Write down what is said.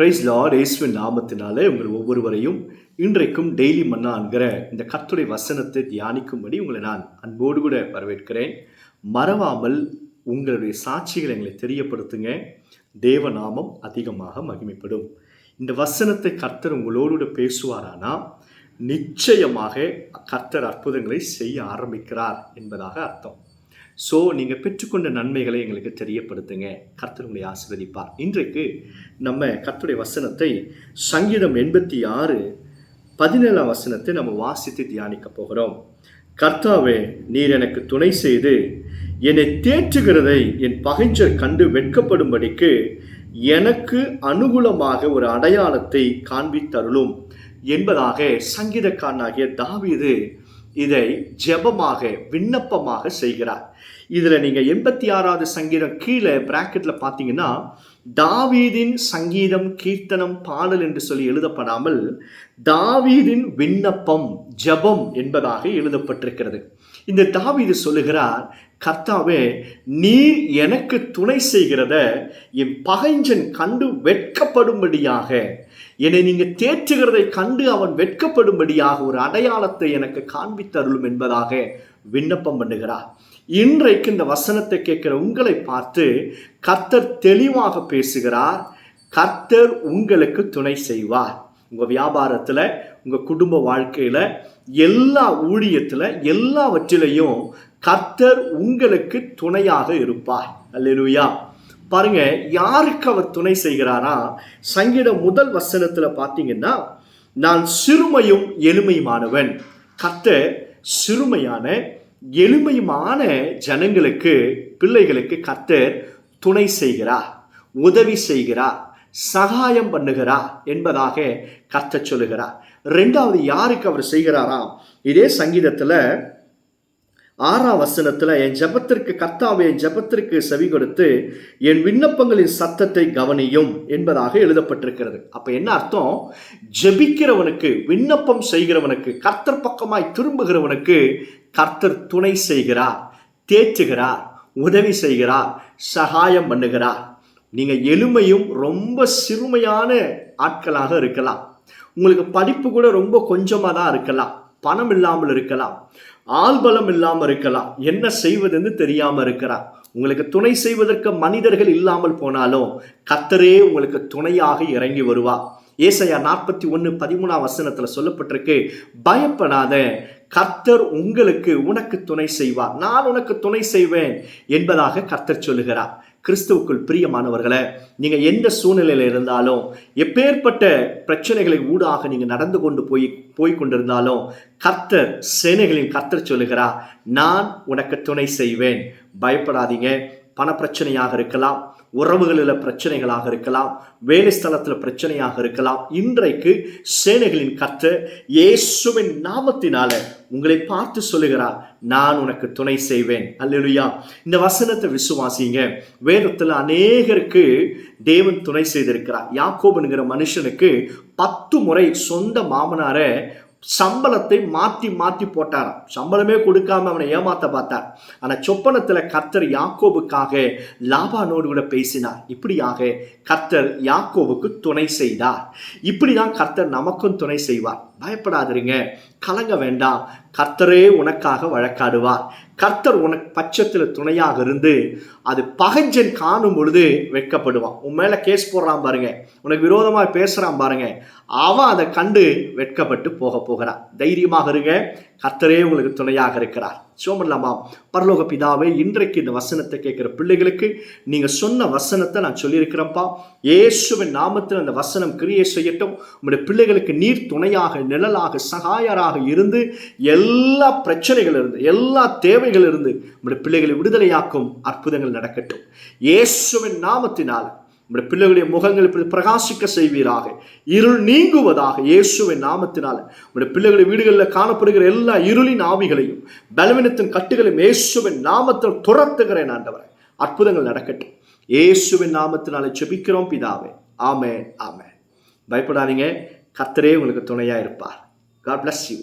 Price Lord. இயேசுவின் நாமத்தினாலே உங்கள் ஒவ்வொருவரையும் இன்றைக்கும் டெய்லி மன்னா என்கிற இந்த கர்த்தருடைய வசனத்தை தியானிக்கும்படி உங்களை நான் அன்போடு கூட வரவேற்கிறேன். மறவாமல் உங்களுடைய சாட்சிகளை எங்களை தெரியப்படுத்துங்க. தேவ நாமம் அதிகமாக மகிமைப்படும். இந்த வசனத்தை கர்த்தர் உங்களோடு கூட பேசுவாரானா நிச்சயமாக கர்த்தர் அற்புதங்களை செய்ய ஆரம்பிக்கிறார் என்பதாக அர்த்தம். ஸோ நீங்கள் பெற்றுக்கொண்ட நன்மைகளை எங்களுக்கு தெரியப்படுத்துங்க. கர்த்தர் உங்களை ஆசீர்வதிப்பார். இன்றைக்கு நம்ம கர்த்தருடைய வசனத்தை சங்கீதம் 86:17 வசனத்தை நம்ம வாசித்து தியானிக்க போகிறோம். கர்த்தாவே, நீர் எனக்கு துணை செய்து என்னை தேற்றுகிறதை என் பகைஞர் கண்டு வெட்கப்படும்படிக்கு எனக்கு அனுகூலமாக ஒரு அடையாளத்தை காண்பித்தருளும் என்பதாக சங்கீதக்காரனாகிய தாவீது இதை ஜெபமாக விண்ணப்பமாக செய்கிறார். இதில் நீங்கள் 86வது சங்கீதம் கீழே பிராக்கெட்டில் பார்த்தீங்கன்னா தாவீதின் சங்கீதம், கீர்த்தனம், பாடல் என்று சொல்லி எழுதப்படாமல் தாவீதின் விண்ணப்பம், ஜெபம் என்பதாக எழுதப்பட்டிருக்கிறது. இந்த தாவீது சொல்லுகிறார், கர்த்தாவே, நீர் எனக்கு துணை செய்கிறத என் பகைஞன் கண்டு வெட்கப்படும்படியாக, என்னை நீங்க தேற்றுகிறதை கண்டு அவன் வெட்கப்படும்படியாக ஒரு அடையாளத்தை எனக்கு காண்பித்தருளும் என்பதாக விண்ணப்பம் பண்ணுகிறார். இன்றைக்கு இந்த வசனத்தை கேட்கிற உங்களை பார்த்து கர்த்தர் தெளிவாக பேசுகிறார். கர்த்தர் உங்களுக்கு துணை செய்வார். உங்க வியாபாரத்துல, உங்க குடும்ப வாழ்க்கையில, எல்லா ஊழியத்துல, எல்லாவற்றிலையும் கர்த்தர் உங்களுக்கு துணையாக இருப்பார். அல்லேலூயா. பாருங்க, யாருக்கு அவர் துணை செய்கிறாரா? சங்கீதம் 1 வசனத்துல பார்த்தீங்கன்னா, நான் சிறுமையும் எளிமையுமானவன். கர்த்தர் சிறுமையான எளிமையுமான ஜனங்களுக்கு, பிள்ளைகளுக்கு கர்த்தர் துணை செய்கிறார், உதவி செய்கிறார், சகாயம் பண்ணுகிறார் என்பதாக கர்த்தர் சொல்லுகிறார். 2வது யாருக்கு அவர் செய்கிறாரா? இதே சங்கீதத்துல 6 வசனத்துல, என் ஜெபத்திற்கு கர்த்தாவே, என் ஜெபத்திற்கு செவி கொடுத்து என் விண்ணப்பங்களின் சத்தத்தை கவனியும் என்பதாக எழுதப்பட்டிருக்கிறது. அப்ப என்ன அர்த்தம்? ஜெபிக்கிறவனுக்கு, விண்ணப்பம் செய்கிறவனுக்கு, கர்த்தர் பக்கமாய் திரும்புகிறவனுக்கு கர்த்தர் துணை செய்கிறார், தேற்றுகிறார், உதவி செய்கிறார், சகாயம் பண்ணுகிறார். நீங்க எளிமையும் ரொம்ப சிறுமையான ஆட்களாக இருக்கலாம். உங்களுக்கு படிப்பு கூட ரொம்ப கொஞ்சமாக தான் இருக்கலாம், பணம் இல்லாமல் இருக்கலாம், ஆள்பலம் இல்லாமல் இருக்கலாம், என்ன செய்வதுன்னு தெரியாமல் இருக்கிறார். உங்களுக்கு துணை செய்வதற்கு மனிதர்கள் இல்லாமல் போனாலும் கர்த்தரே உங்களுக்கு துணையாக இறங்கி வருவார். ஏசாயா 41:13 வசனத்துல சொல்லப்பட்டிருக்கு, பயப்படாத, கர்த்தர் உனக்கு துணை செய்வார், நான் உனக்கு துணை செய்வேன் என்பதாக கர்த்தர் சொல்லுகிறார். கிறிஸ்துவுக்குள் பிரியமானவர்களே, நீங்க எந்த சூழ்நிலையில இருந்தாலும், எப்பேற்பட்ட பிரச்சனைகளை ஊடாக நீங்க நடந்து கொண்டு போய் கொண்டிருந்தாலும், கர்த்தர், சேனைகளின் கர்த்தர் சொல்லுகிறார், நான் உனக்கு துணை செய்வேன். பயப்படாதீங்க. பண பிரச்சனையாக இருக்கலாம், உறவுகளில் பிரச்சனைகளாக இருக்கலாம், வேலை ஸ்தலத்தில் பிரச்சனையாக இருக்கலாம். இன்றைக்கு சேனைகளின் கர்த்தர் இயேசுவின் நாமத்தினால உங்களை பார்த்து சொல்லுகிறார், நான் உனக்கு துணை செய்வேன். அல்லேலூயா. இந்த வசனத்தை விசுவாசிங்க. வேதத்தில் அநேகருக்கு தேவன் துணை செய்திருக்கிறார். யாக்கோபுங்கிற மனுஷனுக்கு 10 முறை சொந்த மாமனார சம்பளத்தை மாற்றி மாற்றி போட்டாராம். சம்பளமே கொடுக்காம அவனை ஏமாத்த பார்த்தார். ஆனா சொப்பனத்துல கர்த்தர் யாக்கோபுக்காக லாபானோடு கூட பேசினார். இப்படியாக கர்த்தர் யாக்கோபுக்கு துணை செய்தார். இப்படிதான் கர்த்தர் நமக்கும் துணை செய்வார். பயப்படாதீங்க, கலங்க வேண்டாம். கர்த்தரே உனக்காக வழக்காடுவார். கர்த்தர் உனக்கு பட்சத்தில் துணையாக இருந்து அது பகைஞ்சன் காணும் பொழுது வெட்கப்படுவான். உன் மேல கேஸ் போடுறான் பாருங்க, உனக்கு விரோதமா பேசுறான் பாருங்க, அவன் அதை கண்டு வெட்கப்பட்டு போகிறான். தைரியமாக இருங்க, கர்த்தரே உங்களுக்கு துணையாக இருக்கிறார். சோமல்லாமா. பரலோக பிதாவே, இன்றைக்கு இந்த வசனத்தை கேட்கிற பிள்ளைகளுக்கு நீங்க சொன்ன வசனத்தை நான் சொல்லியிருக்கிறேன்ப்பா. இயேசுவின் நாமத்தில் அந்த வசனம் கிரியை செய்யட்டும். உங்களுடைய பிள்ளைகளுக்கு நீர் துணையாக, நிழலாக, சகாயராக இருந்து எல்லா பிரச்சனைகள் இருந்து, எல்லா தேவைகள் இருந்து உங்களுடைய பிள்ளைகளை விடுதலையாக்கும் அற்புதங்கள் நடக்கட்டும். இயேசுவின் நாமத்தினால் உங்களுடைய பிள்ளைகளுடைய முகங்கள் பிரகாசிக்க செய்வீராக, இருள் நீங்குவதாக. இயேசுவின் நாமத்தினால உங்களுடைய பிள்ளைகளுடைய வீடுகளில் காணப்படுகிற எல்லா இருளின் ஆவிகளையும், பலவீனத்தின் கட்டுகளையும் இயேசுவின் நாமத்தில் துரத்துகிறேன் ஆண்டவரே. அற்புதங்கள் நடக்கட்டும். இயேசுவின் நாமத்தினால ஜெபிக்கிறோம் பிதாவே. ஆமென், ஆமென். பயப்படாதீங்க, கர்த்தரே உங்களுக்கு துணையா இருப்பார். God bless you.